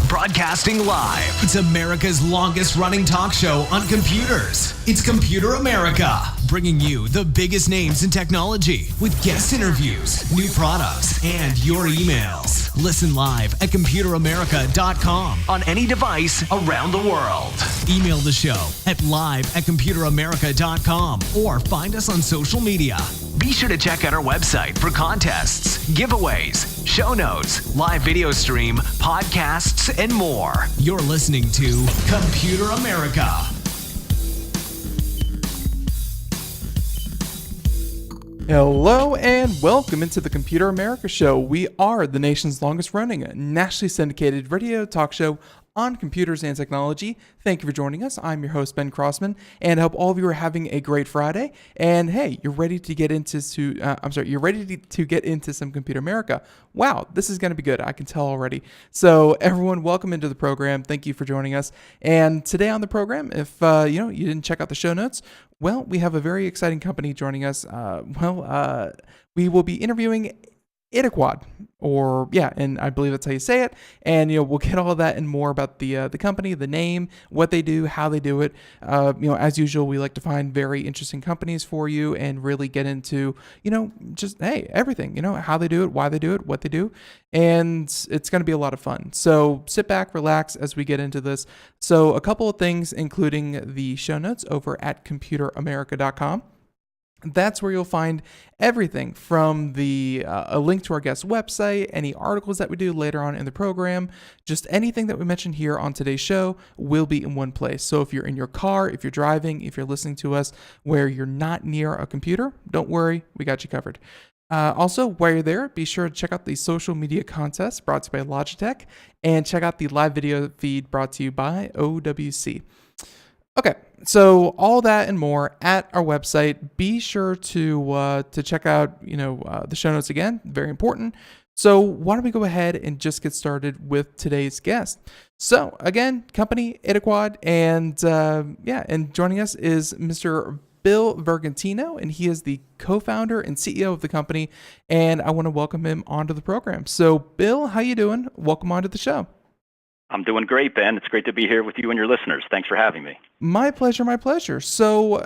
Broadcasting live. It's America's longest running talk show on computers. It's Computer America, bringing you the biggest names in technology with guest interviews, new products, and your emails. Listen live at computeramerica.com on any device around the world. Email the show at live@computeramerica.com or find us on social media. Be sure to check out our website for contests, giveaways, show notes, live video stream, podcasts, and more. You're listening to Computer America. Hello and welcome into the Computer America Show. We are the nation's longest running nationally syndicated radio talk show on computers and technology. Thank you for joining us. I'm your host, Ben Crossman, and I hope all of you are having a great Friday. And hey, you're ready to get into get into some Computer America. Wow, this is going to be good. I can tell already. So everyone, welcome into the program. Thank you for joining us. And today on the program, if you didn't check out the show notes, well, we have a very exciting company joining us. We will be interviewing ItaQuod, and I believe that's how you say it. And we'll get all of that and more about the company, the name, what they do, how they do it. As usual, we like to find very interesting companies for you and really get into everything. How they do it, why they do it, what they do, and it's going to be a lot of fun. So sit back, relax as we get into this. So a couple of things, including the show notes over at computeramerica.com. That's where you'll find everything from a link to our guest website, any articles that we do later on in the program, just anything that we mentioned here on today's show will be in one place. So if you're in your car, if you're driving, if you're listening to us where you're not near a computer, don't worry, we got you covered. Also, while you're there, be sure to check out the social media contest brought to you by Logitech and check out the live video feed brought to you by OWC. Okay, so all that and more at our website. Be sure to check out the show notes again. Very important. So why don't we go ahead and just get started with today's guest? So again, company ItaQuod, and joining us is Mr. Bill Vergantino, and he is the co-founder and CEO of the company. And I want to welcome him onto the program. So Bill, how you doing? Welcome onto the show. I'm doing great, Ben. It's great to be here with you and your listeners. Thanks for having me. My pleasure, my pleasure. So,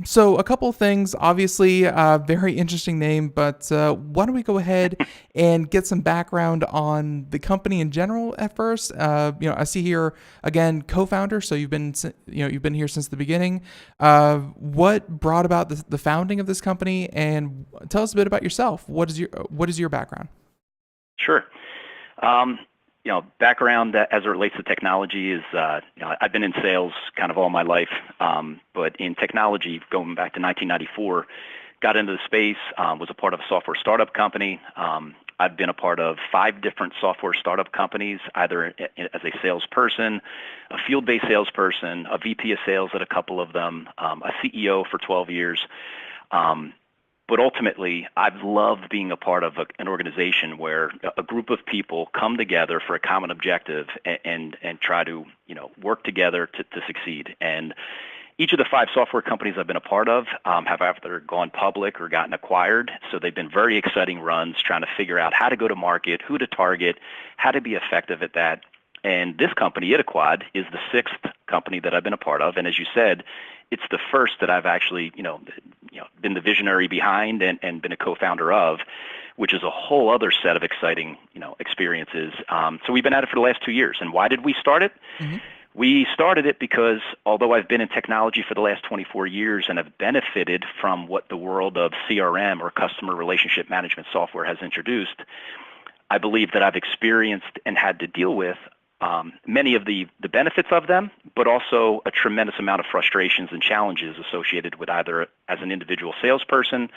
so a couple of things. Obviously, very interesting name, but why don't we go ahead and get some background on the company in general at first? I see here, again, co-founder, so you've been here since the beginning. What brought about the founding of this company, and tell us a bit about yourself. What is your background? Sure. Background as it relates to technology is, I've been in sales kind of all my life, but in technology, going back to 1994, got into the space, was a part of a software startup company. I've been a part of 5 different software startup companies, either as a salesperson, a field-based salesperson, a VP of sales at a couple of them, a CEO for 12 years. But ultimately, I've loved being a part of an organization where a group of people come together for a common objective and try to work together to succeed. And each of the 5 software companies I've been a part of have either gone public or gotten acquired. So they've been very exciting runs trying to figure out how to go to market, who to target, how to be effective at that. And this company, ItaQuod, is the 6th company that I've been a part of. And as you said, it's the first that I've actually, been the visionary behind and been a co-founder of, which is a whole other set of exciting, experiences. So we've been at it for the last 2 years. And why did we start it? Mm-hmm. We started it because although I've been in technology for the last 24 years and have benefited from what the world of CRM or customer relationship management software has introduced, I believe that I've experienced and had to deal with many of the benefits of them, but also a tremendous amount of frustrations and challenges associated with either as an individual salesperson,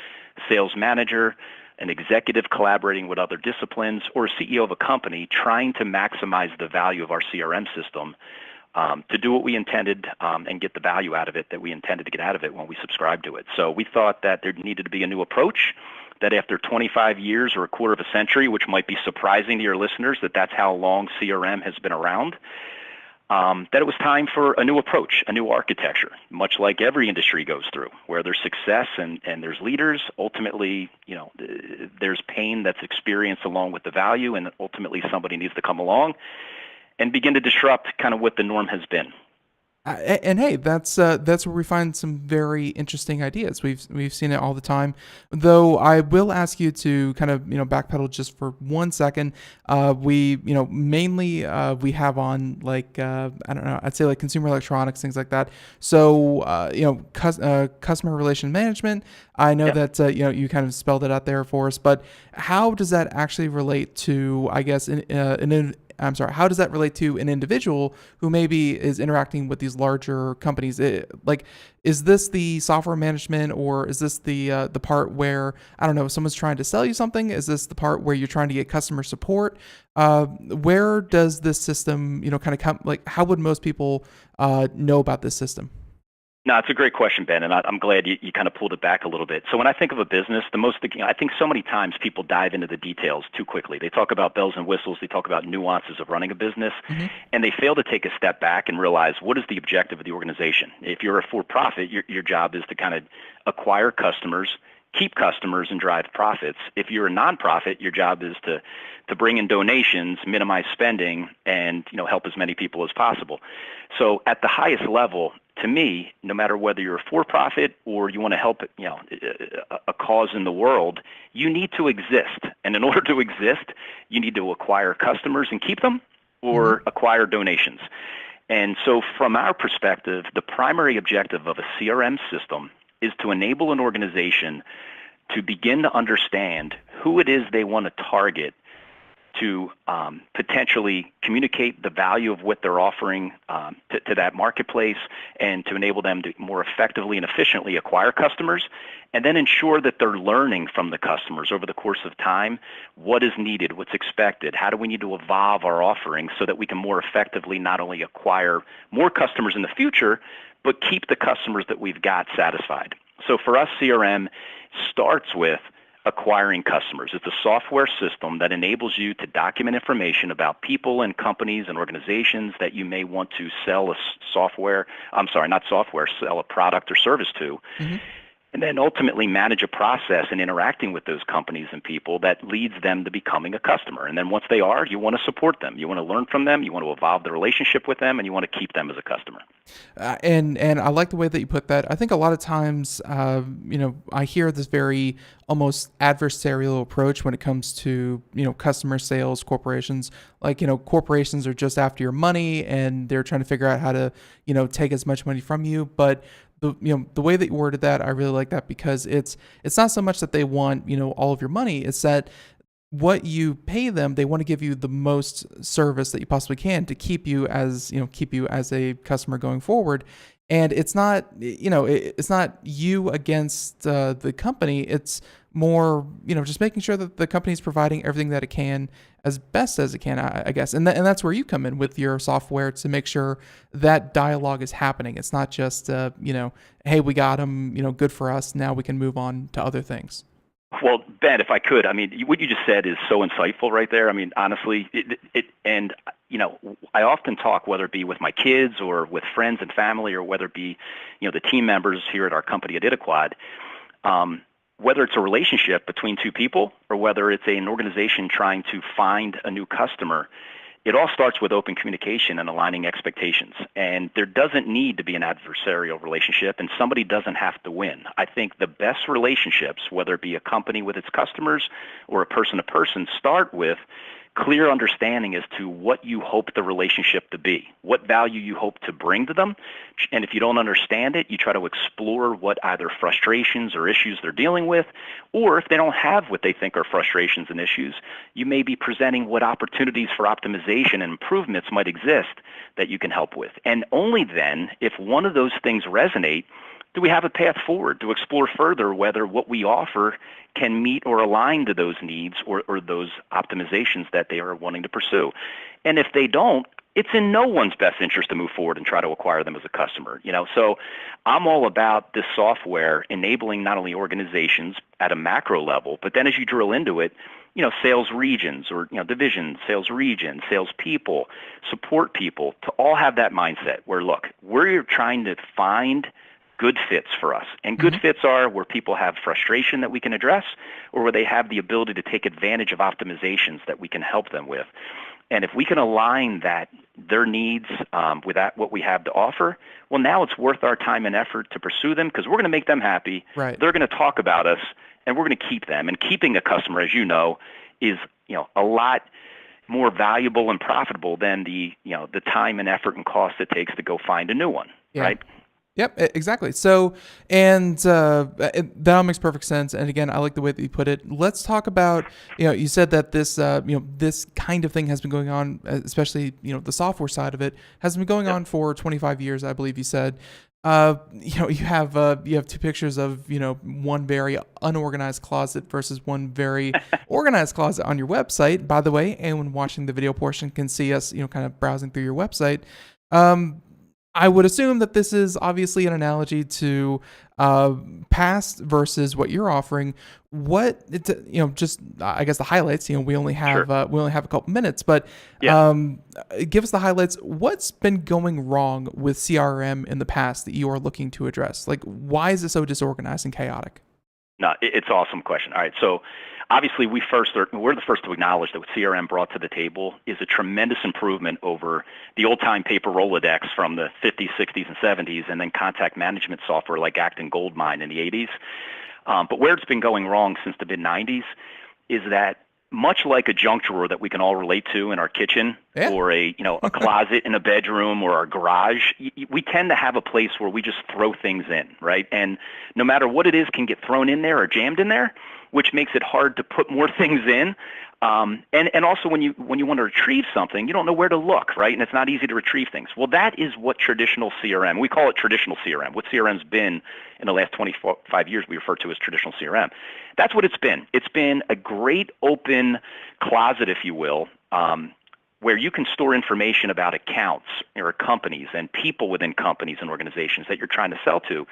sales manager, an executive collaborating with other disciplines, or a CEO of a company trying to maximize the value of our CRM system to do what we intended and get the value out of it that we intended to get out of it when we subscribed to it. So we thought that there needed to be a new approach, that after 25 years or a quarter of a century, which might be surprising to your listeners that that's how long CRM has been around, that it was time for a new approach, a new architecture, much like every industry goes through, where there's success and there's leaders. Ultimately, there's pain that's experienced along with the value, and ultimately somebody needs to come along and begin to disrupt kind of what the norm has been. And hey, that's where we find some very interesting ideas. We've seen it all the time. Though I will ask you to kind of backpedal just for 1 second. We mainly we have on like I don't know, I'd say like consumer electronics, things like that. So customer relation management. I know that you kind of spelled it out there for us, but how does that actually relate to, I guess, how does that relate to an individual who maybe is interacting with these larger companies? Is this the software management, or is this the part where, I don't know, someone's trying to sell you something? Is this the part where you're trying to get customer support? Where does this system, kind of come? Like, how would most people know about this system? No, it's a great question, Ben, and I'm glad you kind of pulled it back a little bit. So when I think of a business, I think so many times people dive into the details too quickly. They talk about bells and whistles, they talk about nuances of running a business, and they fail to take a step back and realize what is the objective of the organization. If you're a for-profit, your job is to kind of acquire customers, keep customers, and drive profits. If you're a nonprofit, your job is to bring in donations, minimize spending, and help as many people as possible. So at the highest level, to me, no matter whether you're a for-profit or you want to help a cause in the world, you need to exist. And in order to exist, you need to acquire customers and keep them, or acquire donations. And so from our perspective, the primary objective of a CRM system is to enable an organization to begin to understand who it is they want to target, to potentially communicate the value of what they're offering to that marketplace, and to enable them to more effectively and efficiently acquire customers, and then ensure that they're learning from the customers over the course of time what is needed, what's expected, how do we need to evolve our offerings so that we can more effectively not only acquire more customers in the future, but keep the customers that we've got satisfied. So for us, CRM starts with acquiring customers. It's a software system that enables you to document information about people and companies and organizations that you may want to sell sell a product or service to. And then ultimately manage a process in interacting with those companies and people that leads them to becoming a customer. And then once they are, you want to support them. You want to learn from them. You want to evolve the relationship with them, and you want to keep them as a customer. And I like the way that you put that. I think a lot of times, I hear this very almost adversarial approach when it comes to, customer sales, corporations. Like, corporations are just after your money, and they're trying to figure out how to, take as much money from you. But the way that you worded that, I really like that, because it's not so much that they want, all of your money. It's that what you pay them, they want to give you the most service that you possibly can to keep you as a customer going forward. And it's not, it's not you against the company. It's more, just making sure that the company is providing everything that it can as best as it can, I guess. And that's where you come in with your software to make sure that dialogue is happening. It's not just, hey, we got them, good for us. Now we can move on to other things. Well, Ben, if I could, what you just said is so insightful right there. Honestly, I often talk, whether it be with my kids or with friends and family, or whether it be, the team members here at our company at ItaQuod, whether it's a relationship between two people or whether it's an organization trying to find a new customer, it all starts with open communication and aligning expectations. And there doesn't need to be an adversarial relationship, and somebody doesn't have to win. I think the best relationships, whether it be a company with its customers or a person-to-person, start with clear understanding as to what you hope the relationship to be, what value you hope to bring to them. And if you don't understand it, you try to explore what either frustrations or issues they're dealing with, or if they don't have what they think are frustrations and issues, you may be presenting what opportunities for optimization and improvements might exist that you can help with. And only then, if one of those things resonate, do we have a path forward to explore further whether what we offer can meet or align to those needs or those optimizations that they are wanting to pursue. And if they don't, it's in no one's best interest to move forward and try to acquire them as a customer. So I'm all about this software enabling not only organizations at a macro level, but then as you drill into it, sales regions or divisions, sales regions, sales people, support people to all have that mindset where, look, we're trying to find good fits for us. And good fits are where people have frustration that we can address or where they have the ability to take advantage of optimizations that we can help them with. And if we can align their needs with what we have to offer, well, now it's worth our time and effort to pursue them because we're going to make them happy. Right. They're going to talk about us, and we're going to keep them. And keeping a customer, as you know, is a lot more valuable and profitable than the time and effort and cost it takes to go find a new one. Yeah. Right. Yep, exactly. So, and that all makes perfect sense. And again, I like the way that you put it. Let's talk about, you said that this, this kind of thing has been going on, especially, the software side of it has been going on for 25 years, I believe you said. You have two pictures of, one very unorganized closet versus one very organized closet on your website. By the way, anyone watching the video portion can see us, kind of browsing through your website. I would assume that this is obviously an analogy to past versus what you're offering. Just I guess the highlights. We only have a couple minutes, but give us the highlights. What's been going wrong with CRM in the past that you are looking to address? Like, why is it so disorganized and chaotic? No, it's an awesome question. All right, so obviously we're the first to acknowledge that what CRM brought to the table is a tremendous improvement over the old-time paper Rolodex from the 50s, 60s, and 70s, and then contact management software like Acton Goldmine in the 80s. But where it's been going wrong since the mid-90s is that much like a junk drawer that we can all relate to in our kitchen or a closet in a bedroom or our garage, we tend to have a place where we just throw things in, right? And no matter what it is can get thrown in there or jammed in there, which makes it hard to put more things in. And also when you want to retrieve something, you don't know where to look, right? And it's not easy to retrieve things. Well, that is what traditional CRM, we call it traditional CRM. What CRM's been in the last 25 years, we refer to as traditional CRM. That's what it's been. It's been a great open closet, if you will, where you can store information about accounts or companies and people within companies and organizations that you're trying to sell to.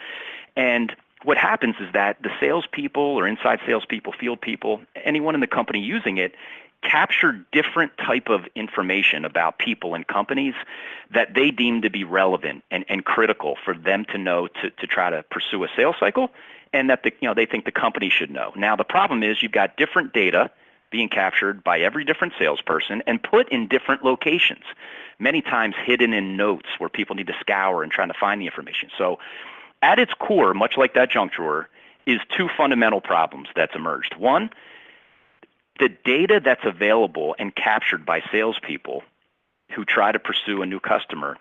And what happens is that the salespeople or inside salespeople, field people, anyone in the company using it, capture different type of information about people and companies that they deem to be relevant and critical for them to know to try to pursue a sales cycle, and that they think the company should know. Now the problem is you've got different data being captured by every different salesperson and put in different locations, many times hidden in notes where people need to scour and trying to find the information. So at its core, much like that junk drawer, is two fundamental problems that's emerged. One, the data that's available and captured by salespeople who try to pursue a new customer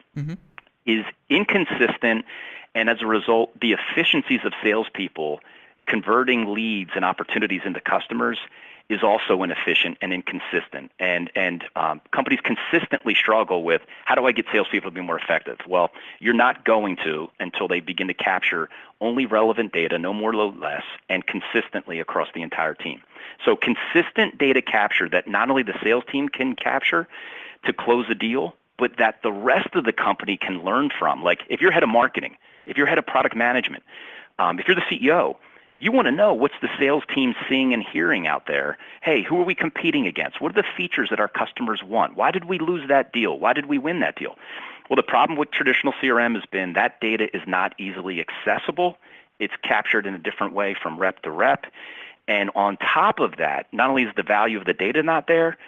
is inconsistent, and as a result, the efficiencies of salespeople converting leads and opportunities into customers is also inefficient and inconsistent. And companies consistently struggle with, how do I get salespeople to be more effective? Well, you're not going to until they begin to capture only relevant data, no more, no less, and consistently across the entire team. So consistent data capture that not only the sales team can capture to close a deal, but that the rest of the company can learn from. Like if you're head of marketing, if you're head of product management, if you're the CEO, you want to know what's the sales team seeing and hearing out there. Hey, who are we competing against? What are the features that our customers want? Why did we lose that deal? Why did we win that deal? Well, the problem with traditional CRM has been that data is not easily accessible. It's captured in a different way from rep to rep. And on top of that, not only is the value of the data not there,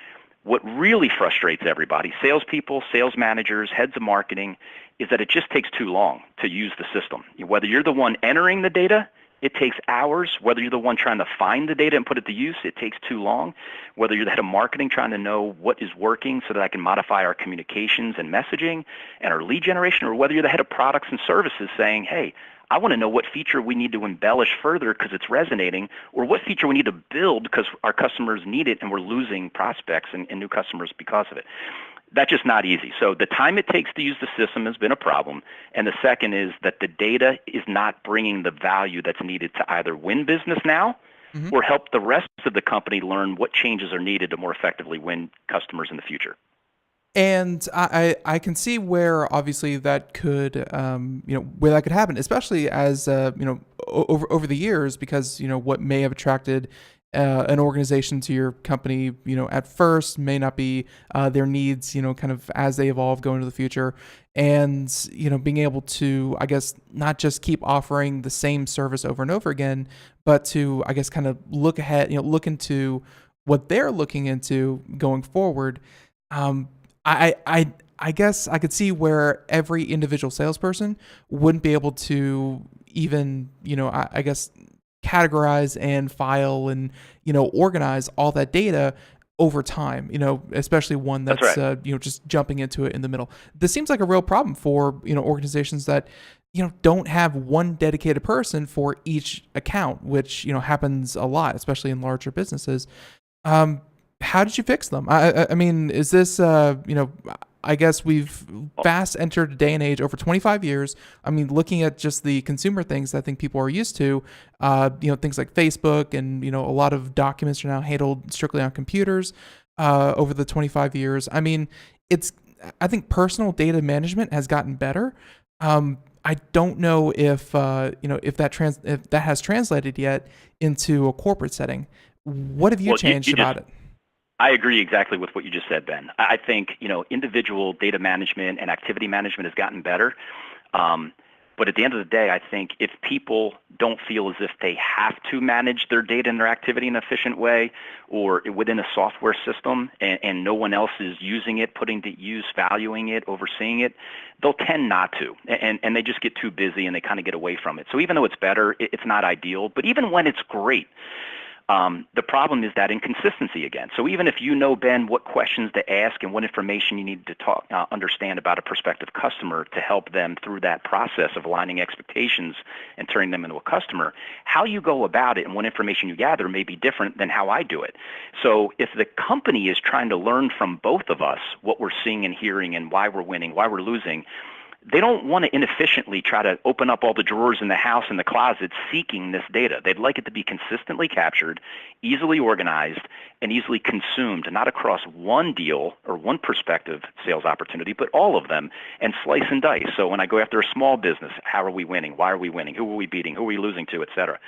what really frustrates everybody, salespeople, sales managers, heads of marketing, is that it just takes too long to use the system. Whether you're the one entering the data It takes hours, whether you're the one trying to find the data and put it to use, it takes too long. Whether you're the head of marketing trying to know what is working so that I can modify our communications and messaging and our lead generation, or whether you're the head of products and services saying, hey, I want to know what feature we need to embellish further because it's resonating, or what feature we need to build because our customers need it and we're losing prospects and new customers because of it. That's just not easy. So the time it takes to use the system has been a problem. And the second is that the data is not bringing the value that's needed to either win business now or help the rest of the company learn what changes are needed to more effectively win customers in the future. And I can see where obviously that could where that could happen, especially as over the years, because what may have attracted an organization to your company at first may not be their needs kind of as they evolve going into the future, and being able to, I guess, not just keep offering the same service over and over again, but to, I guess, kind of look ahead, look into what they're looking into going forward. I guess I could see where every individual salesperson wouldn't be able to even, I guess, categorize and file and, organize all that data over time, especially one that's, right. Just jumping into it in the middle. This seems like a real problem for, organizations that, don't have one dedicated person for each account, which, happens a lot, especially in larger businesses. How did you fix them? I mean, is this, I guess we've fast entered a day and age over 25 years. I mean, looking at just the consumer things I think people are used to, things like Facebook and, a lot of documents are now handled strictly on computers over the 25 years. I mean, I think personal data management has gotten better. I don't know if that has translated yet into a corporate setting. What have you changed about it? I agree exactly with what you just said, Ben. I think, individual data management and activity management has gotten better. But at the end of the day, I think if people don't feel as if they have to manage their data and their activity in an efficient way or within a software system and no one else is using it, putting to use, valuing it, overseeing it, they'll tend not to. And they just get too busy and they kind of get away from it. So even though it's better, it's not ideal. But even when it's great, the problem is that inconsistency again. So even if Ben, what questions to ask and what information you need to understand about a prospective customer to help them through that process of aligning expectations and turning them into a customer, how you go about it and what information you gather may be different than how I do it. So if the company is trying to learn from both of us what we're seeing and hearing and why we're winning, why we're losing, they don't want to inefficiently try to open up all the drawers in the house and the closets seeking this data. They'd like it to be consistently captured, easily organized, and easily consumed, not across one deal or one prospective sales opportunity, but all of them, and slice and dice. So when I go after a small business, how are we winning? Why are we winning? Who are we beating? Who are we losing to, et cetera?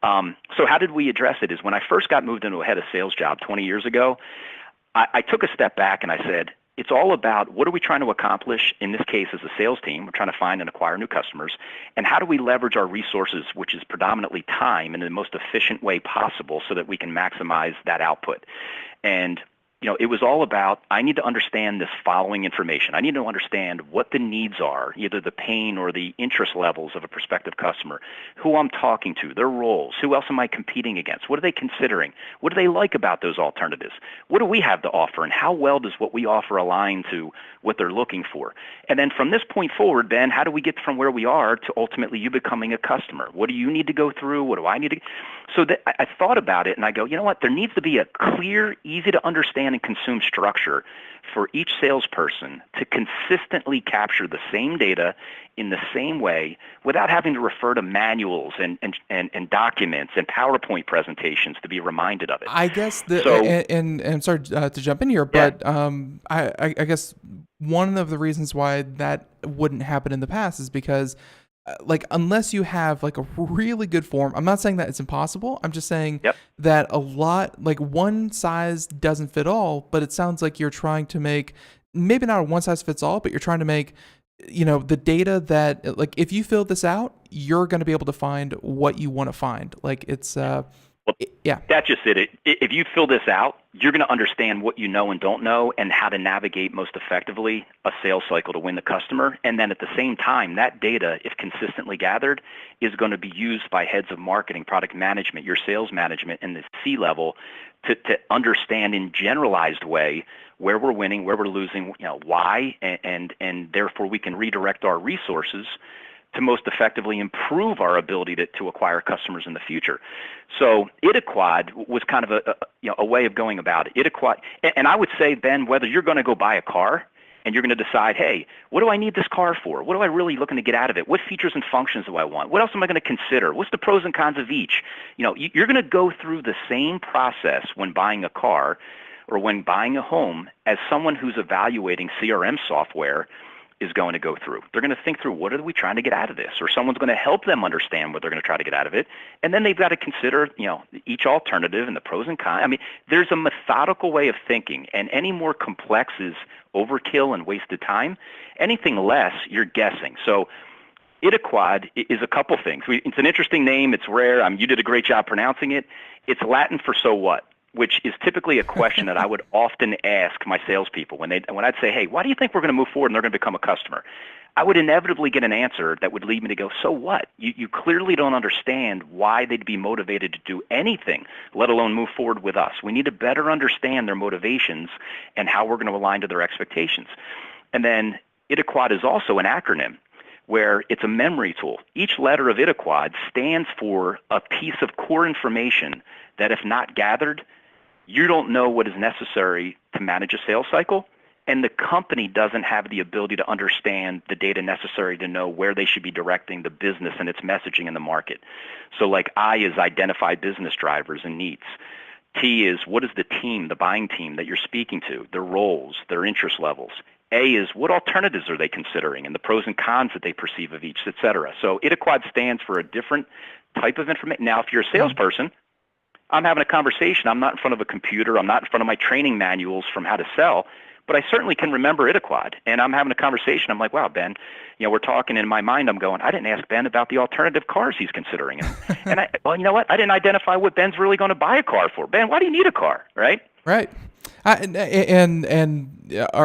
So how did we address it is when I first got moved into a head of sales job 20 years ago, I took a step back and I said, it's all about what are we trying to accomplish, in this case as a sales team. We're trying to find and acquire new customers. And how do we leverage our resources, which is predominantly time, in the most efficient way possible so that we can maximize that output? And it was all about, I need to understand this following information. I need to understand what the needs are, either the pain or the interest levels of a prospective customer, who I'm talking to, their roles, who else am I competing against, what are they considering, what do they like about those alternatives, what do we have to offer, and how well does what we offer align to what they're looking for? And then from this point forward, Ben, how do we get from where we are to ultimately you becoming a customer? What do you need to go through? What do I need to? So I thought about it and I go, you know what, there needs to be a clear, easy to understand and consume structure for each salesperson to consistently capture the same data in the same way without having to refer to manuals and documents and PowerPoint presentations to be reminded of it. I guess and I'm sorry to jump in here, but I guess one of the reasons why that wouldn't happen in the past is because unless you have a really good form, I'm not saying that it's impossible. I'm just saying that a lot, one size doesn't fit all, but it sounds like you're trying to make, maybe not a one size fits all, but you're trying to make, the data that, if you fill this out, you're going to be able to find what you want to find. It's Well, Yeah. that's just it. If you fill this out, you're going to understand what you know and don't know and how to navigate most effectively a sales cycle to win the customer. And then at the same time, that data, if consistently gathered, is going to be used by heads of marketing, product management, your sales management, and the C-level to understand in generalized way where we're winning, where we're losing, why, and therefore we can redirect our resources to most effectively improve our ability to acquire customers in the future. So ItaQuod was kind of a way of going about it. ItaQuod, and I would say, Ben, whether you're going to go buy a car and you're going to decide, hey, what do I need this car for? What am I really looking to get out of it? What features and functions do I want? What else am I going to consider? What's the pros and cons of each? You're going to go through the same process when buying a car or when buying a home as someone who's evaluating CRM software is going to go through. They're going to think through, what are we trying to get out of this? Or someone's going to help them understand what they're going to try to get out of it. And then they've got to consider, each alternative and the pros and cons. I mean, there's a methodical way of thinking, and any more complex is overkill and wasted time. Anything less, you're guessing. So ItaQuod is a couple things. It's an interesting name. It's rare. You did a great job pronouncing it. It's Latin for so what, which is typically a question that I would often ask my salespeople when I'd say, hey, why do you think we're going to move forward and they're going to become a customer? I would inevitably get an answer that would lead me to go, so what? You clearly don't understand why they'd be motivated to do anything, let alone move forward with us. We need to better understand their motivations and how we're going to align to their expectations. And then ItaQuod is also an acronym where it's a memory tool. Each letter of ItaQuod stands for a piece of core information that, if not gathered, you don't know what is necessary to manage a sales cycle, and the company doesn't have the ability to understand the data necessary to know where they should be directing the business and its messaging in the market. So like I is identify business drivers and needs. T is what is the team, the buying team that you're speaking to, their roles, their interest levels. A is what alternatives are they considering and the pros and cons that they perceive of each, et cetera. So ItaQuod stands for a different type of information. Now, if you're a salesperson, I'm having a conversation. I'm not in front of a computer. I'm not in front of my training manuals from how to sell, but I certainly can remember ItaQuod. And I'm having a conversation. I'm like, wow, Ben, we're talking in my mind. I'm going, I didn't ask Ben about the alternative cars he's considering. And well, you know what? I didn't identify what Ben's really going to buy a car for. Ben, why do you need a car, right? Right. All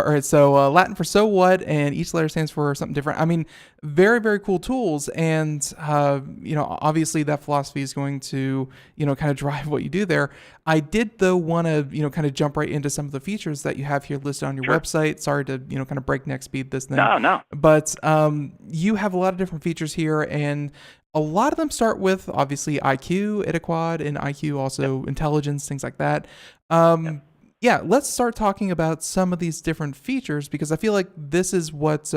right, so Latin for so what, and each letter stands for something different. I mean, very, very cool tools, and obviously that philosophy is going to kind of drive what you do there. I did though want to kind of jump right into some of the features that you have here listed on your website. Sorry to kind of breakneck speed this thing. No. But you have a lot of different features here, and a lot of them start with obviously IQ, ItaQuod, and IQ also intelligence, things like that. Yeah, let's start talking about some of these different features, because I feel like this is what,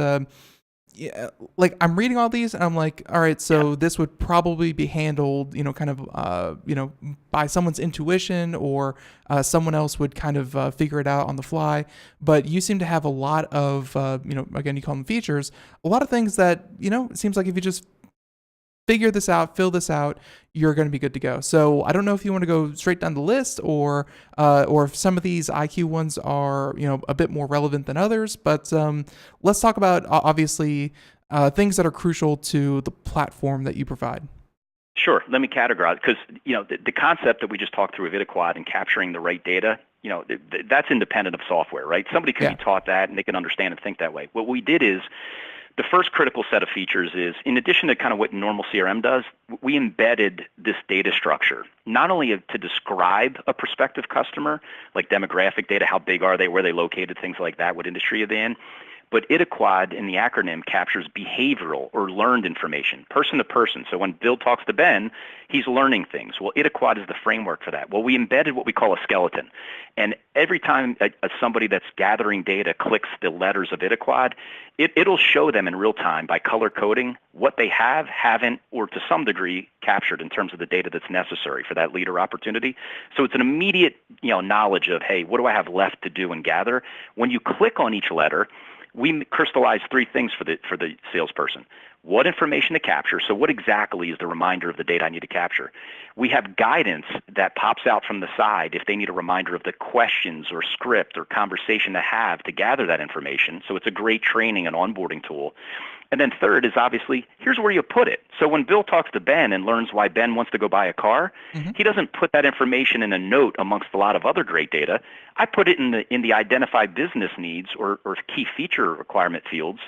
like I'm reading all these and I'm like, all right, so this would probably be handled, kind of, by someone's intuition, or someone else would kind of figure it out on the fly. But you seem to have a lot of, again, you call them features, a lot of things that, it seems like if you just figure this out, fill this out, you're going to be good to go. So I don't know if you want to go straight down the list, or if some of these IQ ones are, a bit more relevant than others. But let's talk about obviously things that are crucial to the platform that you provide. Sure. Let me categorize, because the concept that we just talked through of ItaQuod and capturing the right data, that's independent of software, right? Somebody can be taught that and they can understand and think that way. What we did is, the first critical set of features is, in addition to kind of what normal CRM does, we embedded this data structure, not only to describe a prospective customer, like demographic data, how big are they, where are they located, things like that, what industry are they in, but ItaQuod in the acronym captures behavioral or learned information, person to person. So when Bill talks to Ben, he's learning things. Well, ItaQuod is the framework for that. Well, we embedded what we call a skeleton. And every time somebody that's gathering data clicks the letters of ItaQuod, it'll show them in real time by color coding what they have, haven't, or to some degree captured in terms of the data that's necessary for that leader opportunity. So it's an immediate knowledge of, hey, what do I have left to do and gather? When you click on each letter, we crystallize three things for the salesperson. What information to capture, so what exactly is the reminder of the data I need to capture? We have guidance that pops out from the side if they need a reminder of the questions or script or conversation to have to gather that information. So it's a great training and onboarding tool. And then third is obviously, here's where you put it. So when Bill talks to Ben and learns why Ben wants to go buy a car, he doesn't put that information in a note amongst a lot of other great data. I put it in the identify business needs or key feature requirement fields.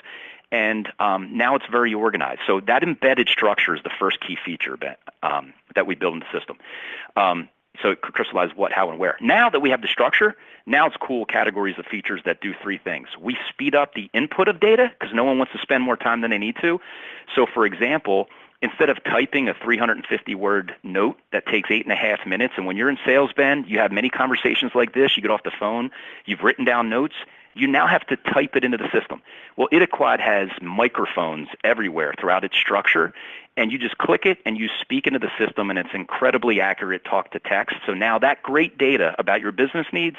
And now it's very organized. So that embedded structure is the first key feature that we build in the system. So it crystallizes what, how, and where. Now that we have the structure, now it's cool categories of features that do three things. We speed up the input of data because no one wants to spend more time than they need to. So for example, instead of typing a 350-word note that takes 8.5 minutes, and when you're in sales, Ben, you have many conversations like this, you get off the phone, you've written down notes, you now have to type it into the system. Well, ItaQuod has microphones everywhere throughout its structure, and you just click it and you speak into the system, and it's incredibly accurate talk to text. So now that great data about your business needs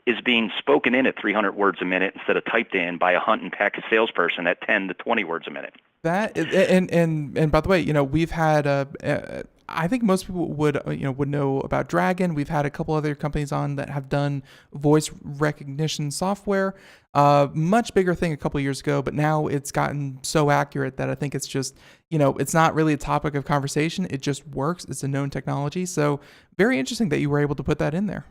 is being spoken in at 300 words a minute instead of typed in by a hunt and peck salesperson at 10 to 20 words a minute. That and by the way, we've had I think most people would know about Dragon. We've had a couple other companies on that have done voice recognition software. Much bigger thing a couple of years ago, but now it's gotten so accurate that I think it's just it's not really a topic of conversation. It just works. It's a known technology. So very interesting that you were able to put that in there.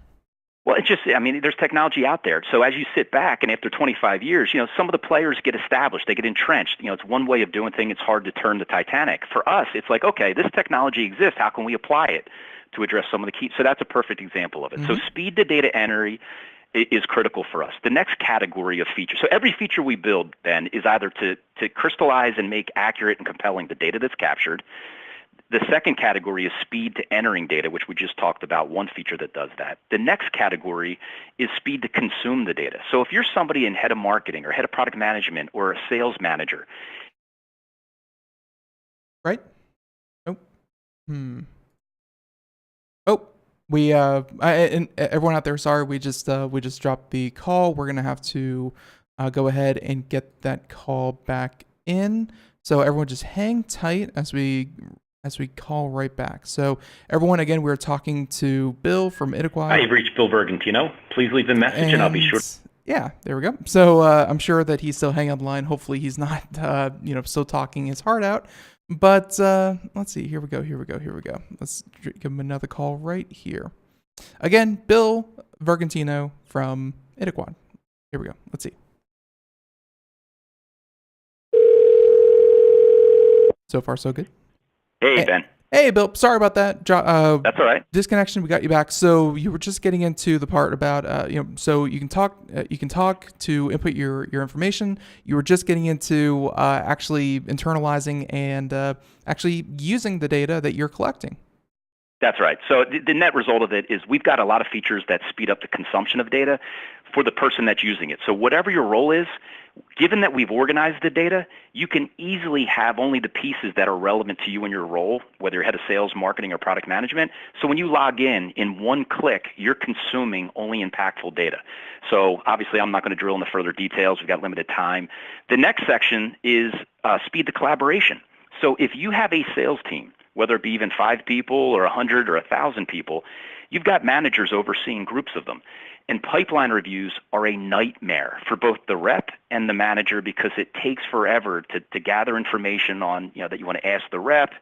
Well, it's just, there's technology out there. So as you sit back and after 25 years, some of the players get established, they get entrenched. It's one way of doing things. It's hard to turn the Titanic. For us, it's like, okay, this technology exists. How can we apply it to address some of the key? So that's a perfect example of it. So speed to data entry is critical for us. The next category of features. So every feature we build, then, is either to crystallize and make accurate and compelling the data that's captured. The second category is speed to entering data, which we just talked about, one feature that does that. The next category is speed to consume the data. So if you're somebody in head of marketing or head of product management or a sales manager. Right? Oh. Oh, we and everyone out there, sorry, we just dropped the call. We're going to have to go ahead and get that call back in. So everyone just hang tight as we call right back. So everyone, again, we're talking to Bill from ItaQuod. Hi, you've reached Bill Vergantino. Please leave the message and I'll be sure. Yeah, there we go. So I'm sure that he's still hanging on the line. Hopefully he's not, still talking his heart out. But let's see. Here we go. Let's give him another call right here. Again, Bill Vergantino from ItaQuod. Here we go. Let's see. So far, so good. Hey, Ben. Hey, Bill. Sorry about that. That's all right. Disconnection. We got you back. So you were just getting into the part about, so you can talk to input your information. You were just getting into actually internalizing and actually using the data that you're collecting. That's right. So the net result of it is we've got a lot of features that speed up the consumption of data for the person that's using it. So whatever your role is, given that we've organized the data, you can easily have only the pieces that are relevant to you in your role, whether you're head of sales, marketing, or product management. So when you log in one click, you're consuming only impactful data. So obviously, I'm not going to drill into further details. We've got limited time. The next section is speed to collaboration. So if you have a sales team, whether it be even 5 people or 100 or 1,000 people, you've got managers overseeing groups of them. And pipeline reviews are a nightmare for both the rep and the manager because it takes forever to gather information on, that you want to ask the rep,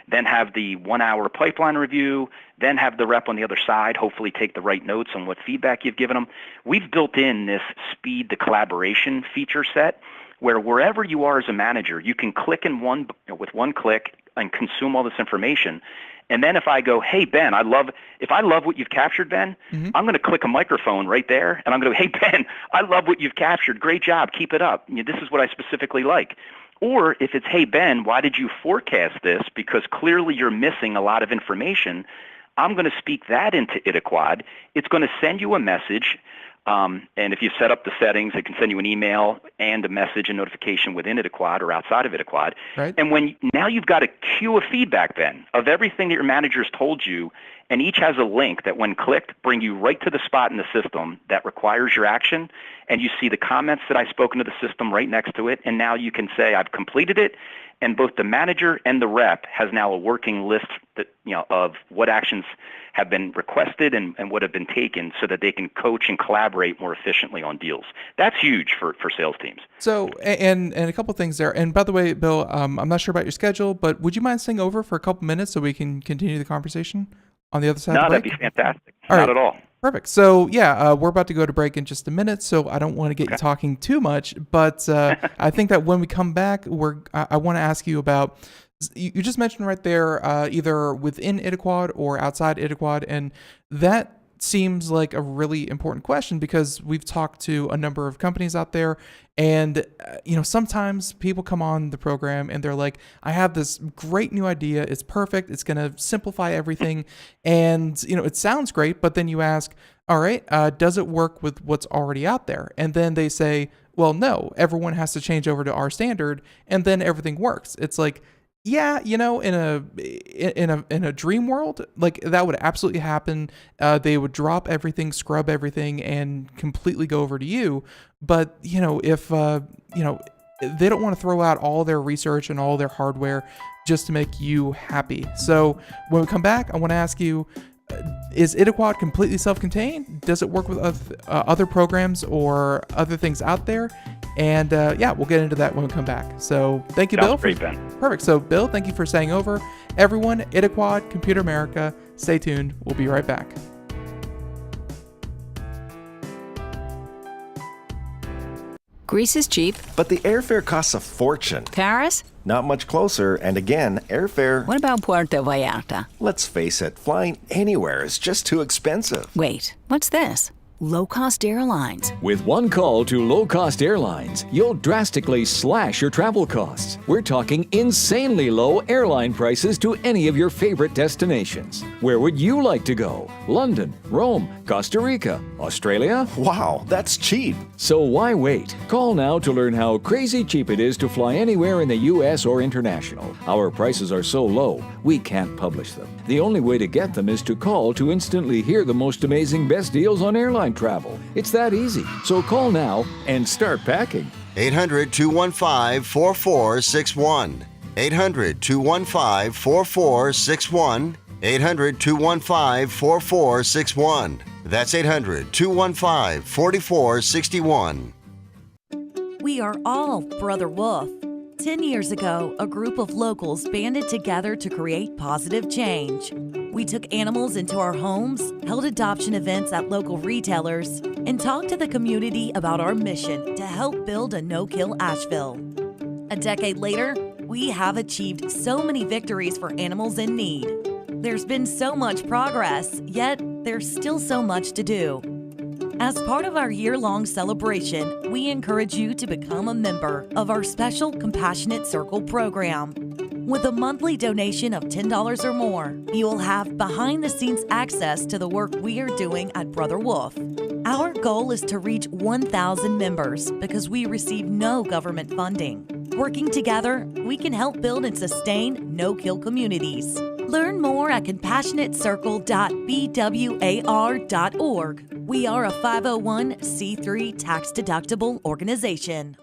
then have the 1-hour pipeline review, then have the rep on the other side hopefully take the right notes on what feedback you've given them. We've built in this speed to collaboration feature set where wherever you are as a manager, you can click with one click and consume all this information. And then if I go, hey, Ben, if I love what you've captured, Ben, I'm going to click a microphone right there, and I'm going to go, hey, Ben, I love what you've captured. Great job. Keep it up. This is what I specifically like. Or if it's, hey, Ben, why did you forecast this? Because clearly you're missing a lot of information. I'm going to speak that into ItaQuod. It's going to send you a message. And if you set up the settings, it can send you an email and a message and notification within ItaQuod or outside of ItaQuod. Right. And now you've got a queue of feedback then of everything that your manager's told you, and each has a link that when clicked bring you right to the spot in the system that requires your action, and you see the comments that I've spoken to the system right next to it, and now you can say I've completed it, and both the manager and the rep has now a working list that, of what actions have been requested and what have been taken so that they can coach and collaborate more efficiently on deals. That's huge for sales teams. So, and a couple things there. And by the way, Bill, I'm not sure about your schedule, but would you mind staying over for a couple minutes so we can continue the conversation on the other side of the break? That'd be fantastic. Not at all. Perfect. So, we're about to go to break in just a minute, so I don't want to get you talking too much, but I think that when we come back, I want to ask you about, you just mentioned right there, either within ItaQuod or outside ItaQuod, and that seems like a really important question because we've talked to a number of companies out there, and sometimes people come on the program and they're like, I have this great new idea, it's perfect, it's going to simplify everything, and it sounds great, but then you ask, all right, does it work with what's already out there? And then they say, well, no, everyone has to change over to our standard, and then everything works. It's like, yeah, in a dream world, like that would absolutely happen. They would drop everything, scrub everything, and completely go over to you. But if they don't want to throw out all their research and all their hardware just to make you happy. So when we come back, I want to ask you, is ItaQuod completely self-contained? Does it work with other programs or other things out there? And we'll get into that when we come back. So thank you, Bill. Great, Ben. Perfect. So Bill, thank you for staying over. Everyone, ItaQuod, Computer America, stay tuned. We'll be right back. Greece is cheap. But the airfare costs a fortune. Paris? Not much closer, and again, airfare... What about Puerto Vallarta? Let's face it, flying anywhere is just too expensive. Wait, what's this? Low-cost airlines. With one call to low-cost airlines, you'll drastically slash your travel costs. We're talking insanely low airline prices to any of your favorite destinations. Where would you like to go? London, Rome, Costa Rica, Australia? Wow, that's cheap. So why wait? Call now to learn how crazy cheap it is to fly anywhere in the U.S. or international. Our prices are so low, we can't publish them. The only way to get them is to call to instantly hear the most amazing best deals on airline travel. It's that easy. So call now and start packing. 800-215-4461. 800-215-4461. 800-215-4461. That's 800-215-4461. We are all Brother Wolf. 10 years ago, a group of locals banded together to create positive change. We took animals into our homes, held adoption events at local retailers, and talked to the community about our mission to help build a no-kill Asheville. A decade later, we have achieved so many victories for animals in need. There's been so much progress, yet there's still so much to do. As part of our year-long celebration, we encourage you to become a member of our special Compassionate Circle program. With a monthly donation of $10 or more, you will have behind-the-scenes access to the work we are doing at Brother Wolf. Our goal is to reach 1,000 members because we receive no government funding. Working together, we can help build and sustain no-kill communities. Learn more at compassionatecircle.bwar.org. We are a 501c3 tax-deductible organization.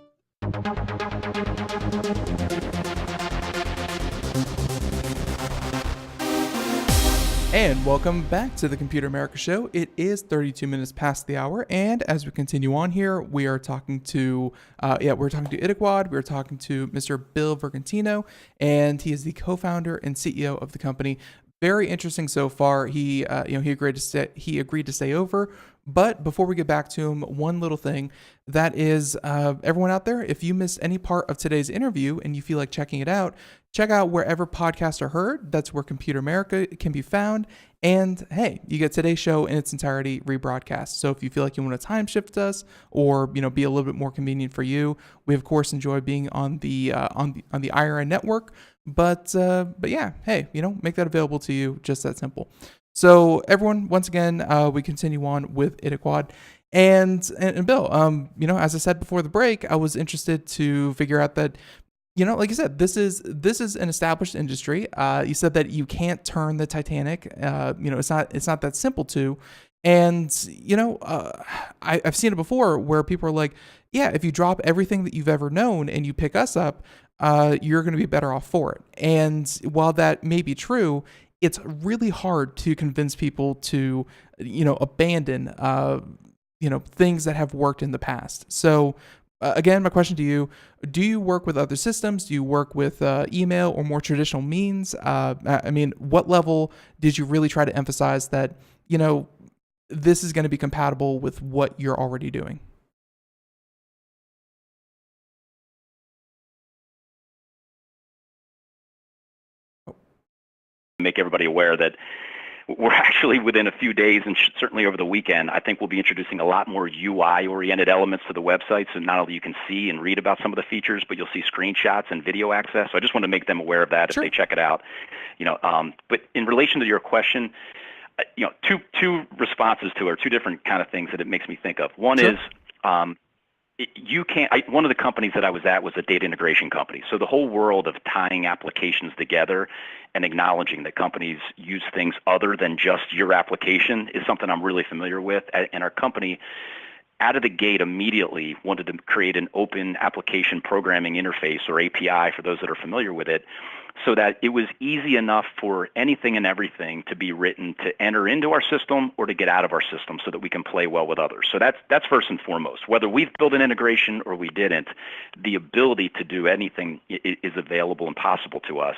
And welcome back to the Computer America Show. It is 32 minutes past the hour, and as we continue on here, we are talking to, we're talking to ItaQuod. We're talking to Mr. Bill Vergantino, and he is the co-founder and CEO of the company. Very interesting so far. He agreed to stay over. But before we get back to him, one little thing, that is, everyone out there, if you missed any part of today's interview and you feel like checking it out, check out wherever podcasts are heard. That's where Computer America can be found. And hey, you get today's show in its entirety rebroadcast. So if you feel like you want to time shift us or be a little bit more convenient for you, we of course enjoy being on the IRN network. But yeah, hey, make that available to you. Just that simple. So everyone, once again, we continue on with ItaQuod. And Bill, as I said before the break, I was interested to figure out that, like you said, this is an established industry. You said that you can't turn the Titanic. It's not that simple to. And I've seen it before where people are like, yeah, if you drop everything that you've ever known and you pick us up, you're going to be better off for it. And while that may be true, it's really hard to convince people to, abandon, things that have worked in the past. So again, my question to you, do you work with other systems? Do you work with email or more traditional means? What level did you really try to emphasize that, this is going to be compatible with what you're already doing? Make everybody aware that we're actually within a few days, and certainly over the weekend, I think we'll be introducing a lot more UI-oriented elements to the website. So not only you can see and read about some of the features, but you'll see screenshots and video access. So I just want to make them aware of that Sure. if they check it out. But in relation to your question, two responses to it, or two different kind of things that it makes me think of. One Sure. is one of the companies that I was at was a data integration company. So the whole world of tying applications together and acknowledging that companies use things other than just your application is something I'm really familiar with. And our company, out of the gate, immediately wanted to create an open application programming interface, or API for those that are familiar with it, so that it was easy enough for anything and everything to be written to enter into our system or to get out of our system, so that we can play well with others. So that's first and foremost. Whether we've built an integration or we didn't, the ability to do anything is available and possible to us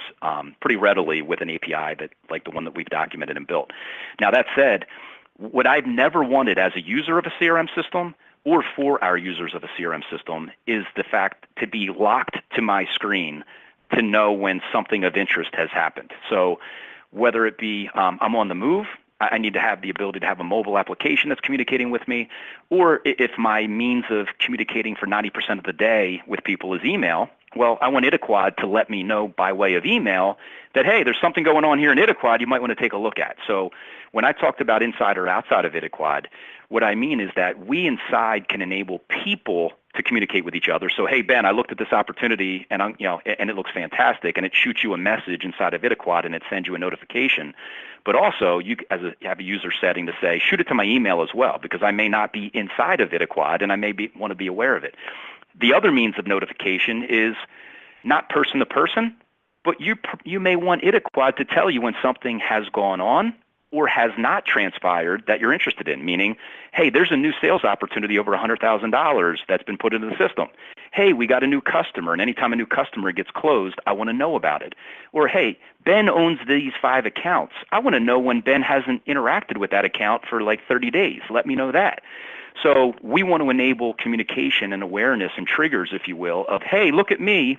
pretty readily with an API that, like the one that we've documented and built. Now, that said, what I've never wanted as a user of a CRM system, or for our users of a CRM system, is the fact to be locked to my screen to know when something of interest has happened. So whether it be I'm on the move, I need to have the ability to have a mobile application that's communicating with me, or if my means of communicating for 90% of the day with people is email, well, I want ItaQuod to let me know by way of email that, hey, there's something going on here in ItaQuod you might want to take a look at. So when I talked about inside or outside of ItaQuod, what I mean is that we inside can enable people to communicate with each other. So, hey, Ben, I looked at this opportunity and and it looks fantastic, and it shoots you a message inside of ItaQuod and it sends you a notification. But also, you have a user setting to say, shoot it to my email as well, because I may not be inside of ItaQuod and I may want to be aware of it. The other means of notification is not person to person, but you may want ItaQuod to tell you when something has gone on or has not transpired that you're interested in, meaning, hey, there's a new sales opportunity over $100,000 that's been put into the system. Hey, we got a new customer, and anytime a new customer gets closed, I want to know about it. Or, hey, Ben owns these 5 accounts. I want to know when Ben hasn't interacted with that account for like 30 days. Let me know that. So we want to enable communication and awareness and triggers, if you will, of, hey, look at me,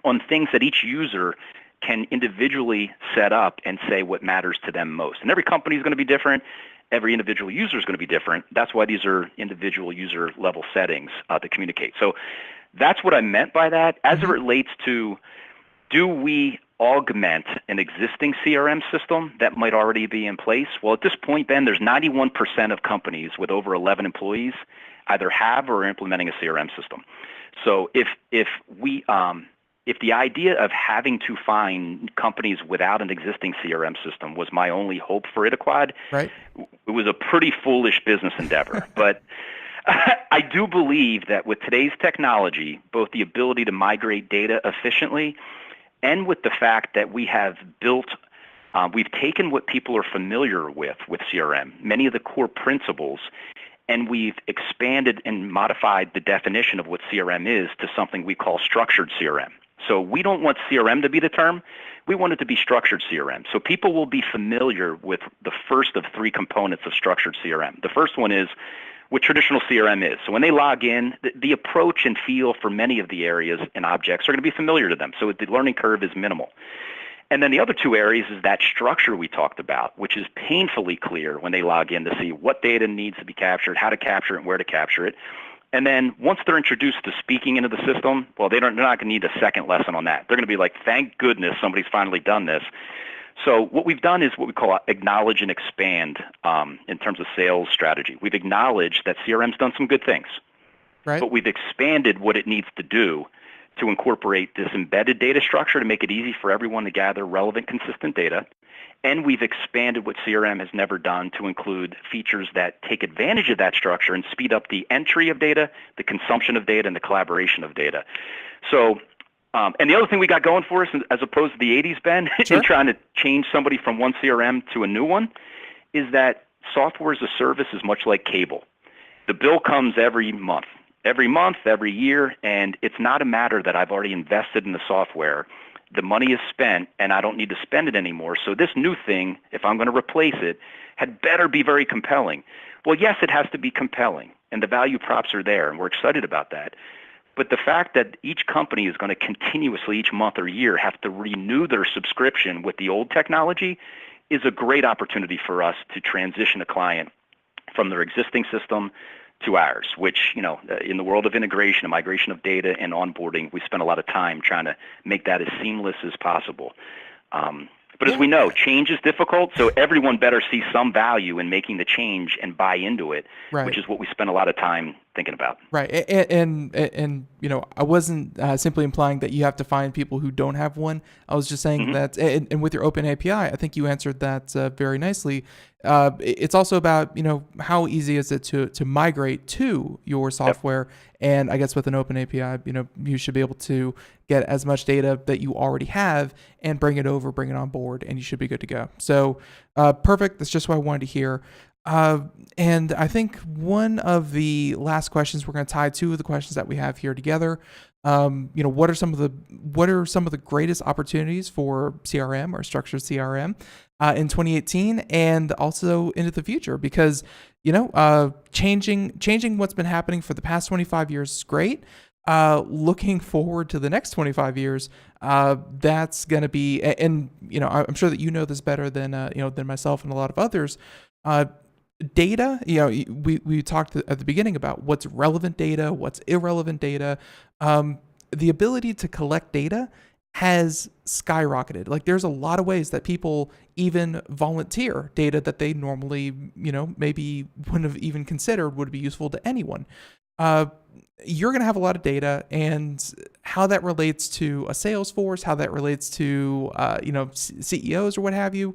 on things that each user can individually set up and say what matters to them most. And every company is going to be different. Every individual user is going to be different. That's why these are individual user level settings to communicate. So that's what I meant by that. As it relates to, do we augment an existing CRM system that might already be in place? Well, at this point, Ben, there's 91% of companies with over 11 employees either have or are implementing a CRM system. So if the idea of having to find companies without an existing CRM system was my only hope for ItaQuod, right, it was a pretty foolish business endeavor. But I do believe that with today's technology, both the ability to migrate data efficiently and with the fact that we have built, we've taken what people are familiar with CRM, many of the core principles, and we've expanded and modified the definition of what CRM is to something we call structured CRM. So we don't want CRM to be the term. We want it to be structured CRM. So people will be familiar with the first of 3 components of structured CRM. The first one is what traditional CRM is. So when they log in, the approach and feel for many of the areas and objects are going to be familiar to them. So the learning curve is minimal. And then the other 2 areas is that structure we talked about, which is painfully clear when they log in to see what data needs to be captured, how to capture it, and where to capture it. And then once they're introduced to speaking into the system, well, they're not going to need a second lesson on that. They're going to be like, thank goodness somebody's finally done this. So what we've done is what we call acknowledge and expand in terms of sales strategy. We've acknowledged that CRM's done some good things, right, but we've expanded what it needs to do to incorporate this embedded data structure to make it easy for everyone to gather relevant, consistent data. And we've expanded what CRM has never done to include features that take advantage of that structure and speed up the entry of data, the consumption of data, and the collaboration of data. So, and the other thing we got going for us, as opposed to the 80s, Ben, in trying to change somebody from one CRM to a new one, is that software as a service is much like cable. The bill comes every month, every year, and it's not a matter that I've already invested in the software. The money is spent, and I don't need to spend it anymore. So this new thing, if I'm going to replace it, had better be very compelling. Well, yes, it has to be compelling, and the value props are there, and we're excited about that. But the fact that each company is going to continuously, each month or year, have to renew their subscription with the old technology is a great opportunity for us to transition a client from their existing system to ours, which, in the world of integration and migration of data and onboarding, we spend a lot of time trying to make that as seamless as possible. But as we know, change is difficult, so everyone better see some value in making the change and buy into it, which is what we spend a lot of time thinking about. Right, and I wasn't simply implying that you have to find people who don't have one. I was just saying that, and with your open API, I think you answered that very nicely. It's also about, how easy is it to migrate to your software. And I guess with an open API, you should be able to get as much data that you already have and bring it on board, and you should be good to go. So perfect. That's just what I wanted to hear. And I think one of the last questions, we're going to tie two of the questions that we have here together. What are some of the greatest opportunities for CRM or structured CRM in 2018 and also into the future? Because changing what's been happening for the past 25 years is great. Looking forward to the next 25 years, that's going to be, and I'm sure that this better than myself and a lot of others. Data, we talked at the beginning about what's relevant data, what's irrelevant data. The ability to collect data has skyrocketed. Like, there's a lot of ways that people even volunteer data that they normally, maybe wouldn't have even considered would be useful to anyone. You're going to have a lot of data, and how that relates to a sales force, how that relates to, CEOs or what have you,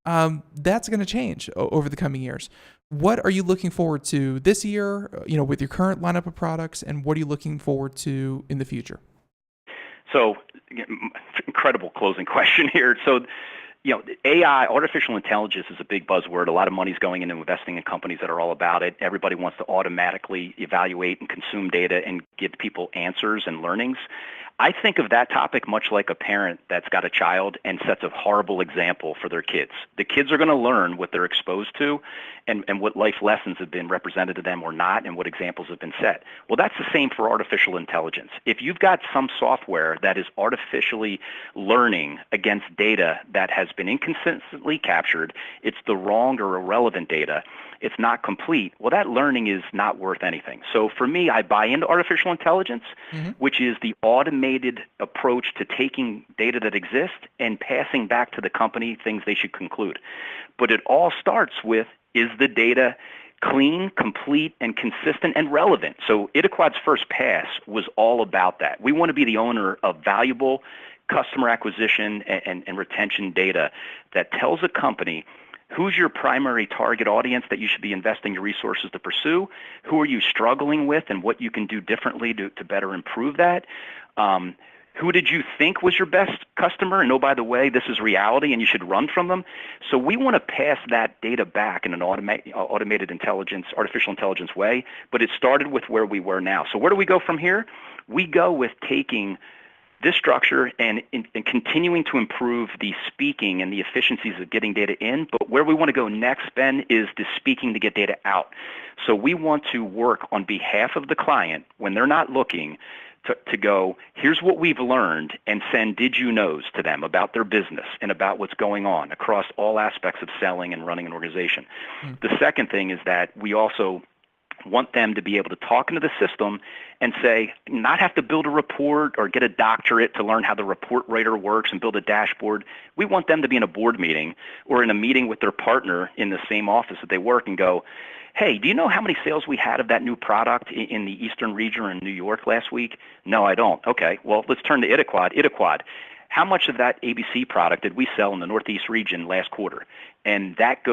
that's going to change over the coming years. What are you looking forward to this year, with your current lineup of products, and what are you looking forward to in the future? So, incredible closing question here. So, AI, artificial intelligence, is a big buzzword. A lot of money's going into investing in companies that are all about it. Everybody wants to automatically evaluate and consume data and give people answers and learnings. I think of that topic much like a parent that's got a child and sets a horrible example for their kids. The kids are going to learn what they're exposed to and what life lessons have been represented to them or not, and what examples have been set. Well, that's the same for artificial intelligence. If you've got some software that is artificially learning against data that has been inconsistently captured, it's the wrong or irrelevant data, it's not complete, well, that learning is not worth anything. So for me, I buy into artificial intelligence, which is the automated approach to taking data that exists and passing back to the company things they should conclude. But it all starts with, is the data clean, complete, and consistent and relevant? So ItaQuod's first pass was all about that. We want to be the owner of valuable customer acquisition and retention data that tells a company who's your primary target audience that you should be investing your resources to pursue, who are you struggling with, and what you can do differently to better improve that. Who did you think was your best customer? And oh, by the way, this is reality and you should run from them. So we want to pass that data back in an automated intelligence, artificial intelligence way, but it started with where we were now. So where do we go from here? We go with taking this structure and continuing to improve the speaking and the efficiencies of getting data in. But where we want to go next, Ben, is the speaking to get data out. So we want to work on behalf of the client when they're not looking to go, here's what we've learned, and send did you knows to them about their business and about what's going on across all aspects of selling and running an organization. The second thing is that we also want them to be able to talk into the system and say, not have to build a report or get a doctorate to learn how the report writer works and build a dashboard. We want them to be in a board meeting or in a meeting with their partner in the same office that they work and go, hey, do you know how many sales we had of that new product in the Eastern region or in New York last week? No, I don't. Okay, well, let's turn to ItaQuod. ItaQuod, how much of that ABC product did we sell in the Northeast region last quarter? And that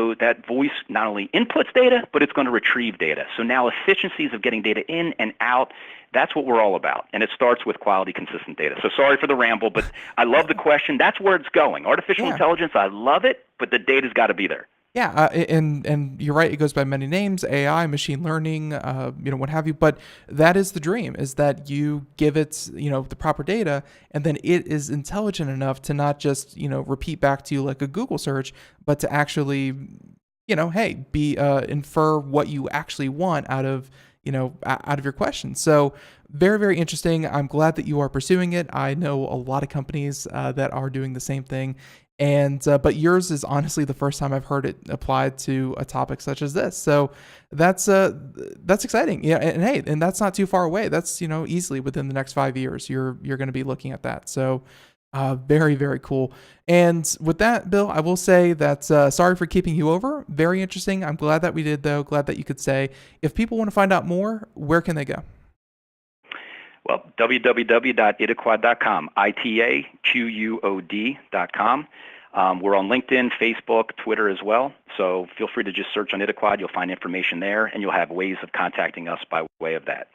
voice not only inputs data, but it's going to retrieve data. So now efficiencies of getting data in and out, that's what we're all about. And it starts with quality, consistent data. So sorry for the ramble, but I love the question. That's where it's going. Artificial intelligence, I love it, but the data's got to be there. Yeah, and you're right. It goes by many names: AI, machine learning, what have you. But that is the dream: is that you give it, the proper data, and then it is intelligent enough to not just, repeat back to you like a Google search, but to actually, infer what you actually want out of your question. So very, very interesting. I'm glad that you are pursuing it. I know a lot of companies that are doing the same thing. And but yours is honestly the first time I've heard it applied to a topic such as this. So that's exciting. Yeah, and hey, and that's not too far away. That's easily within the next 5 years you're going to be looking at that. So very, very cool. And with that, Bill, I will say that sorry for keeping you over. Very interesting. I'm glad that we did, though. Glad that you could say. If people want to find out more, where can they go? Well, www.itaquod.com, ItaQuod.com. We're on LinkedIn, Facebook, Twitter as well. So feel free to just search on ItaQuod. You'll find information there, and you'll have ways of contacting us by way of that.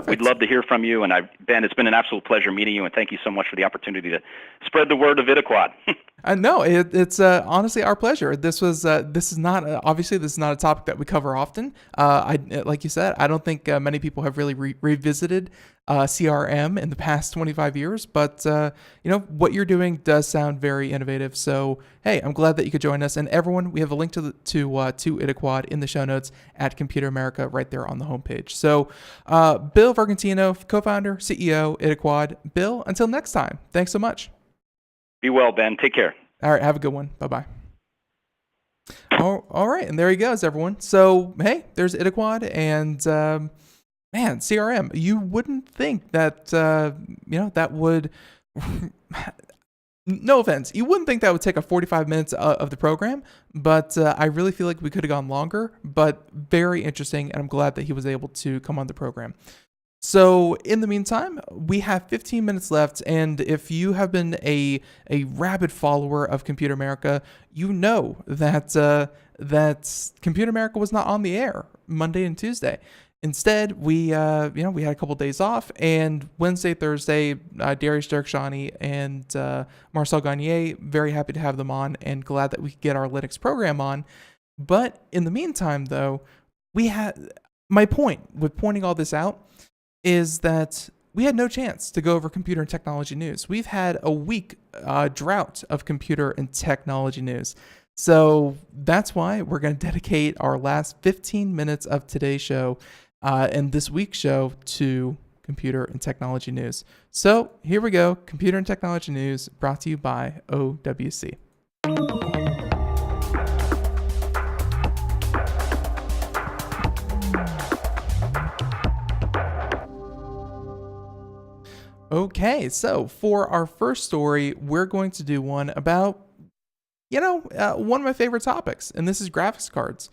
We'd love to hear from you. And Ben, it's been an absolute pleasure meeting you, and thank you so much for the opportunity to spread the word of ItaQuod. No, it's honestly our pleasure. This is not obviously this is not a topic that we cover often. Like you said, I don't think many people have really revisited CRM in the past 25 years. But what you're doing does sound very innovative. So hey, I'm glad that you could join us. And everyone, we have a link to ItaQuod in the show notes at Computer America right there on the homepage. So Bill Vergantino, co-founder, CEO, ItaQuod. Bill, until next time, thanks so much. Be well, Ben. Take care. All right. Have a good one. Bye-bye. All right. And there he goes, everyone. So, hey, there's ItaQuod. And, man, CRM. You wouldn't think that, that would... No offense. You wouldn't think that would take a 45 minutes of the program. But I really feel like we could have gone longer. But very interesting. And I'm glad that he was able to come on the program. So in the meantime, we have 15 minutes left, and if you have been a rabid follower of Computer America, you know that that Computer America was not on the air Monday and Tuesday. Instead, we had a couple days off, and Wednesday, Thursday, Darius Derkshani and Marcel Gagnier, very happy to have them on, and glad that we could get our Linux program on. But in the meantime, though, my point with pointing all this out is that we had no chance to go over computer and technology news. We've had a week drought of computer and technology news. So that's why we're going to dedicate our last 15 minutes of today's show and this week's show to computer and technology news. So here we go. Computer and technology news brought to you by OWC. Okay, so for our first story, we're going to do one about, one of my favorite topics, and this is graphics cards,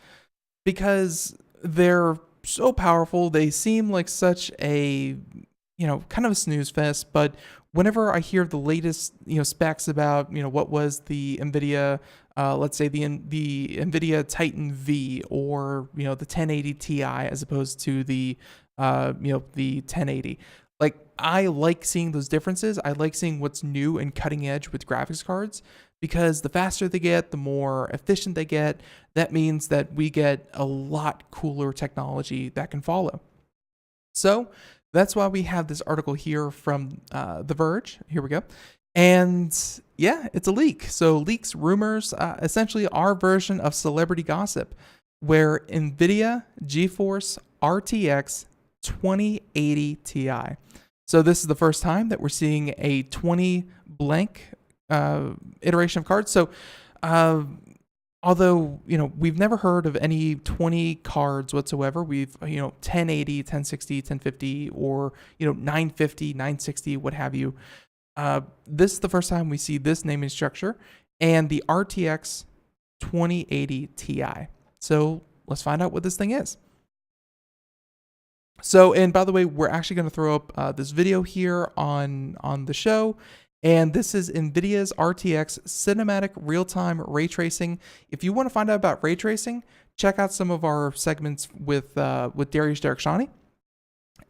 because they're so powerful. They seem like such a, kind of a snooze fest, but whenever I hear the latest, specs about, what was the NVIDIA, let's say the NVIDIA Titan V or, the 1080 Ti as opposed to the, the 1080, like, I like seeing those differences. I like seeing what's new and cutting edge with graphics cards, because the faster they get, the more efficient they get. That means that we get a lot cooler technology that can follow. So that's why we have this article here from The Verge. Here we go. And yeah, it's a leak. So leaks, rumors, essentially our version of celebrity gossip, where NVIDIA GeForce RTX 2080 Ti. So this is the first time that we're seeing a 20 blank iteration of cards. So although, we've never heard of any 20 cards whatsoever, we've, 1080, 1060, 1050, or, 950, 960, what have you. This is the first time we see this naming structure and the RTX 2080 Ti. So let's find out what this thing is. So, and by the way, we're actually going to throw up this video here on the show. And this is NVIDIA's RTX Cinematic Real-Time Ray Tracing. If you want to find out about ray tracing, check out some of our segments with Darius Derekshani.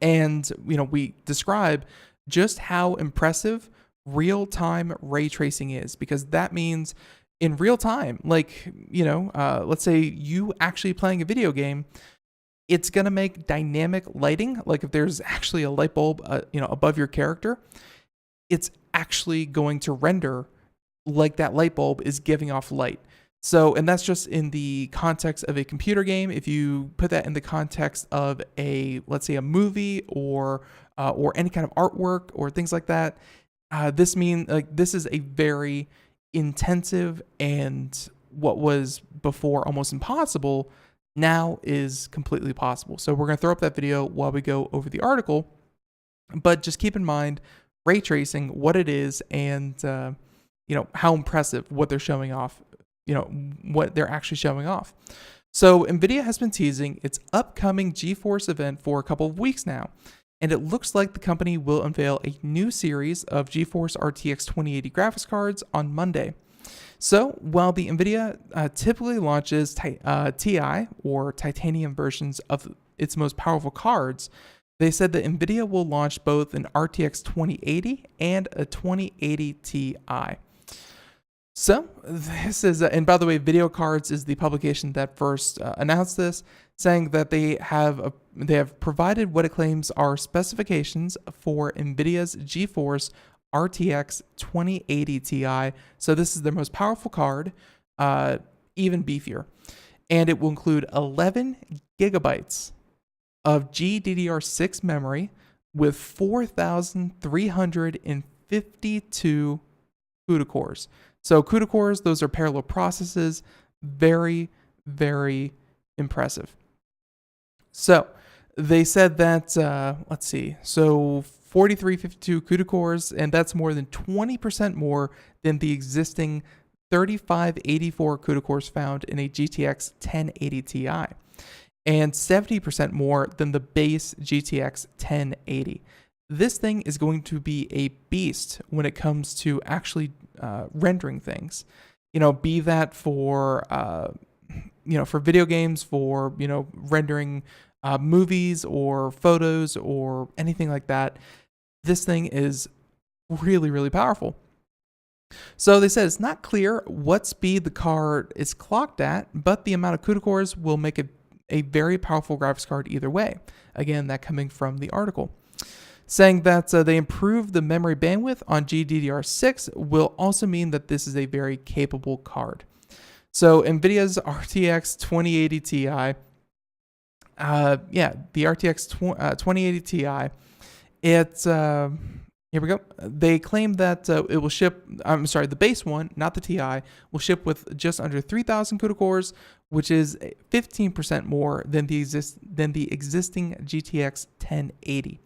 And, we describe just how impressive real-time ray tracing is, because that means in real time, like, let's say you actually playing a video game, it's going to make dynamic lighting. Like if there's actually a light bulb, above your character, it's actually going to render like that light bulb is giving off light. So, and that's just in the context of a computer game. If you put that in the context of let's say a movie or any kind of artwork or things like that, this is a very intensive, and what was before almost impossible now is completely possible. So we're going to throw up that video while we go over the article, but just keep in mind ray tracing, what it is, and how impressive what they're showing off, what they're actually showing off. So NVIDIA has been teasing its upcoming GeForce event for a couple of weeks now, and it looks like the company will unveil a new series of GeForce RTX 2080 graphics cards on Monday. So while the NVIDIA typically launches TI or titanium versions of its most powerful cards, they said that NVIDIA will launch both an RTX 2080 and a 2080 Ti. So this is, and by the way, Video Cards is the publication that first announced this, saying that they have provided what it claims are specifications for NVIDIA's GeForce RTX 2080 Ti. So this is their most powerful card, even beefier, and it will include 11 gigabytes of GDDR6 memory with 4,352 CUDA cores. So CUDA cores, those are parallel processes. Very, very impressive. So they said that, let's see, so 4,352 CUDA cores, and that's more than 20% more than the existing 3,584 CUDA cores found in a GTX 1080 Ti, and 70% more than the base GTX 1080. This thing is going to be a beast when it comes to actually rendering things. Be that for for video games, for rendering movies or photos or anything like that. This thing is really, really powerful. So they said it's not clear what speed the card is clocked at, but the amount of CUDA cores will make it a very powerful graphics card either way. Again, that coming from the article. Saying that they improved the memory bandwidth on GDDR6 will also mean that this is a very capable card. So NVIDIA's RTX 2080 Ti, the RTX 2080 Ti, here we go. They claim that it will ship, the base one, not the Ti, will ship with just under 3,000 CUDA cores, which is 15% more than the existing GTX 1080.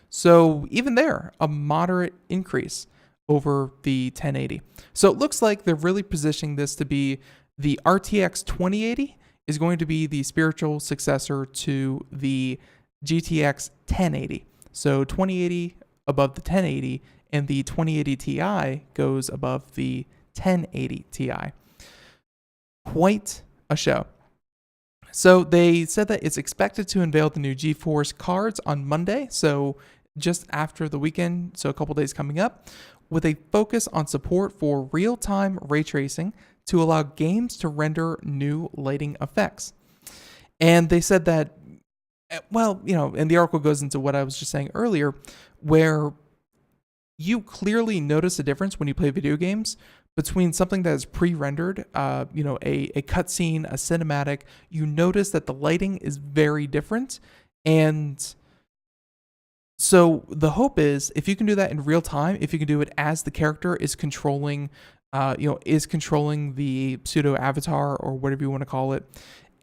So even there, a moderate increase over the 1080. So it looks like they're really positioning this to be the RTX 2080 is going to be the spiritual successor to the GTX 1080. So 2080 above the 1080, and the 2080 Ti goes above the 1080 Ti. Quite a show. So they said that it's expected to unveil the new GeForce cards on Monday, so just after the weekend, so a couple days coming up, with a focus on support for real-time ray tracing to allow games to render new lighting effects. And they said that, and the article goes into what I was just saying earlier, where you clearly notice a difference when you play video games between something that is pre-rendered, a cutscene, a cinematic. You notice that the lighting is very different. And so the hope is, if you can do that in real time, if you can do it as the character is controlling, the pseudo avatar or whatever you want to call it,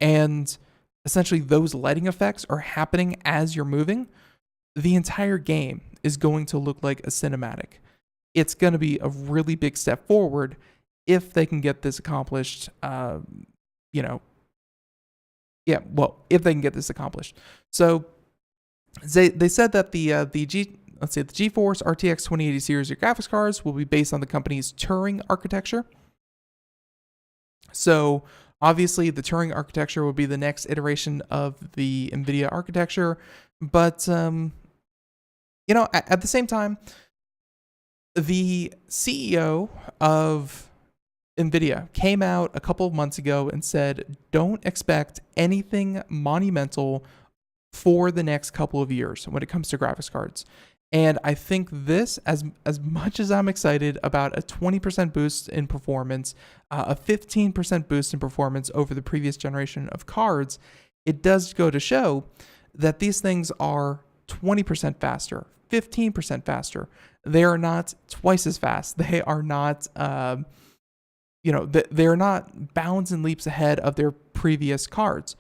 and essentially those lighting effects are happening as you're moving, the entire game is going to look like a cinematic. It's going to be a really big step forward if they can get this accomplished, if Yeah, well, if they can get this accomplished. So they said that the GeForce RTX 2080 series of graphics cards will be based on the company's Turing architecture. So obviously, the Turing architecture will be the next iteration of the NVIDIA architecture. But, at the same time, the CEO of NVIDIA came out a couple of months ago and said, don't expect anything monumental for the next couple of years when it comes to graphics cards. And I think this, as much as I'm excited about a 20% boost in performance, a 15% boost in performance over the previous generation of cards, it does go to show that these things are 20% faster, 15% faster. They are not twice as fast. They are not, they're not bounds and leaps ahead of their previous cards.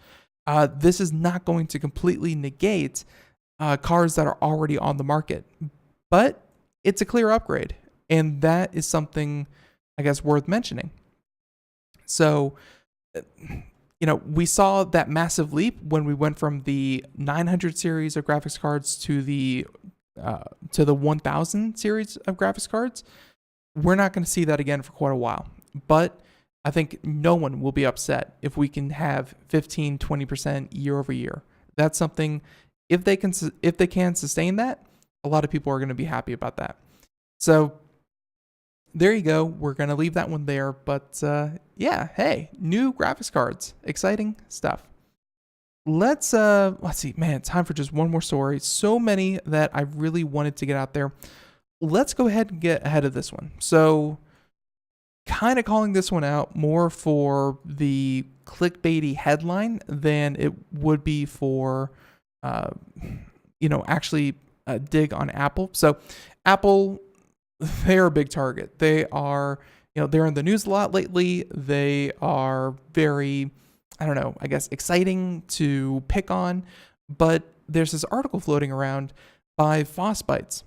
This is not going to completely negate cars that are already on the market, but it's a clear upgrade, and that is something, I guess, worth mentioning. So, we saw that massive leap when we went from the 900 series of graphics cards to the 1000 series of graphics cards. We're not going to see that again for quite a while, but I think no one will be upset if we can have 15, 20% year over year. That's something. If they can sustain that, a lot of people are going to be happy about that. So there you go. We're going to leave that one there. But hey, new graphics cards, exciting stuff. Let's see, man, time for just one more story. So many that I really wanted to get out there. Let's go ahead and get ahead of this one. So kind of calling this one out more for the clickbaity headline than it would be for actually dig on Apple. So Apple, they're a big target. They are, they're in the news a lot lately. They are very, exciting to pick on. But there's this article floating around by Frostbites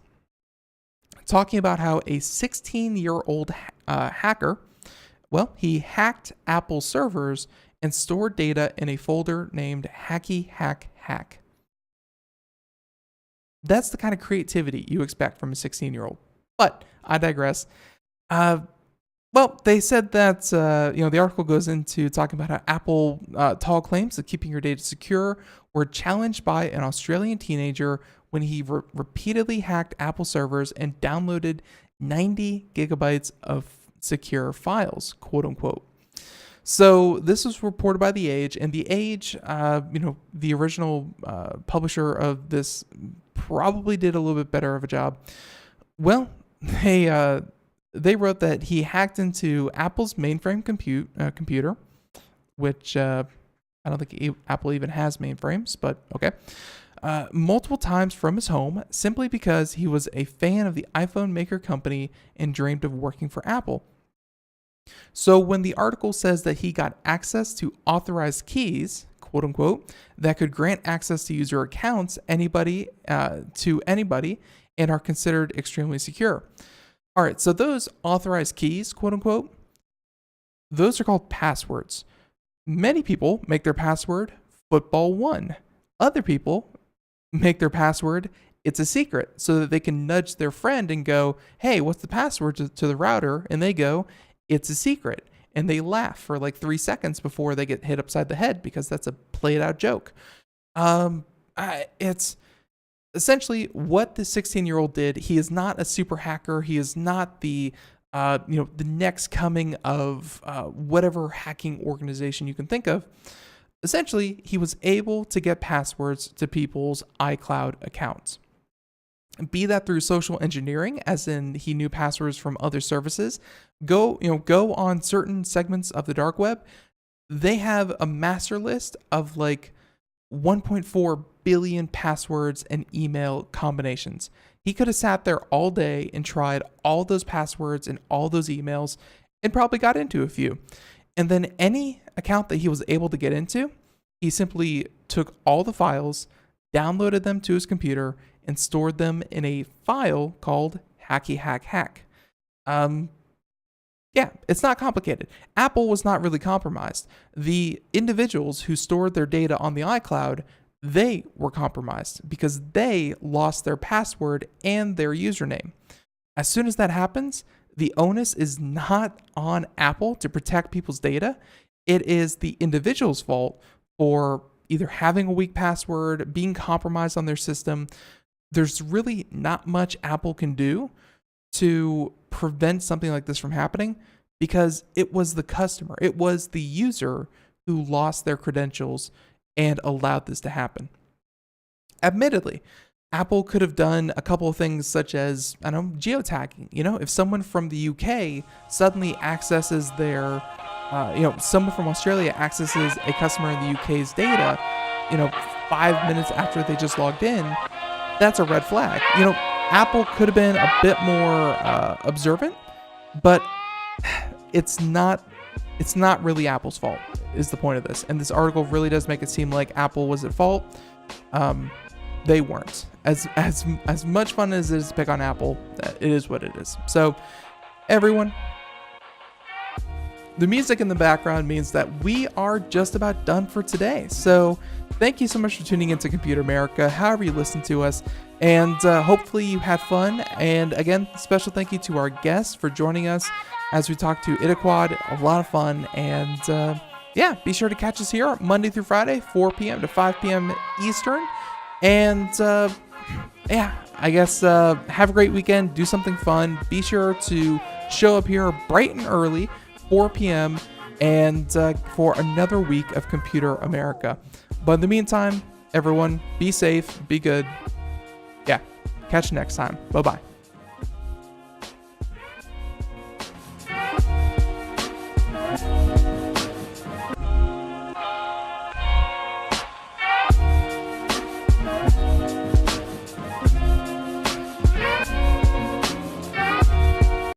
talking about how a 16-year-old hacker, he hacked Apple servers and stored data in a folder named Hacky Hack Hack. That's the kind of creativity you expect from a 16-year-old. But I digress. They said that, the article goes into talking about how Apple tall claims of keeping your data secure were challenged by an Australian teenager when he repeatedly hacked Apple servers and downloaded 90 gigabytes of secure files, quote unquote. So this was reported by The Age, and The Age, the original publisher of this, probably did a little bit better of a job. Well, they wrote that he hacked into Apple's mainframe computer, which I don't think Apple even has mainframes, but okay. Multiple times from his home, simply because he was a fan of the iPhone maker company and dreamed of working for Apple. So when the article says that he got access to authorized keys, quote unquote, that could grant access to user accounts to anybody and are considered extremely secure. All right, so those authorized keys, quote unquote, those are called passwords. Many people make their password football1. Other people make their password it's a secret, so that they can nudge their friend and go, hey, what's the password to the router? And they go, it's a secret. And they laugh for like 3 seconds before they get hit upside the head because that's a played out joke. It's essentially what the 16-year-old did. He is not a super hacker. He is not the next coming of whatever hacking organization you can think of. Essentially, he was able to get passwords to people's iCloud accounts. Be that through social engineering, as in he knew passwords from other services. Go on certain segments of the dark web. They have a master list of like 1.4 billion passwords and email combinations. He could have sat there all day and tried all those passwords and all those emails and probably got into a few. And then any account that he was able to get into, he simply took all the files, downloaded them to his computer, and stored them in a file called Hacky Hack Hack. Yeah, it's not complicated. Apple was not really compromised. The individuals who stored their data on the iCloud, they were compromised because they lost their password and their username. As soon as that happens, the onus is not on Apple to protect people's data. It is the individual's fault for either having a weak password, being compromised on their system. There's really not much Apple can do to prevent something like this from happening because it was the customer, it was the user who lost their credentials and allowed this to happen. Admittedly, Apple could have done a couple of things such as, geotagging. If someone from the UK suddenly accesses their, someone from Australia accesses a customer in the UK's data, 5 minutes after they just logged in, that's a red flag. Apple could have been a bit more observant, but it's not really Apple's fault, is the point of this. And this article really does make it seem like Apple was at fault. They weren't. As much fun as it is to pick on Apple, it is what it is. So, everyone, the music in the background means that we are just about done for today. So, thank you so much for tuning into Computer America, however you listen to us. And hopefully you had fun. And again, special thank you to our guests for joining us as we talk to ItaQuod. A lot of fun. And be sure to catch us here Monday through Friday, 4 p.m. to 5 p.m. Eastern. And I guess have a great weekend. Do something fun. Be sure to show up here bright and early, 4 p.m. and for another week of Computer America. But in the meantime, everyone, be safe, be good. Catch you next time. Bye-bye.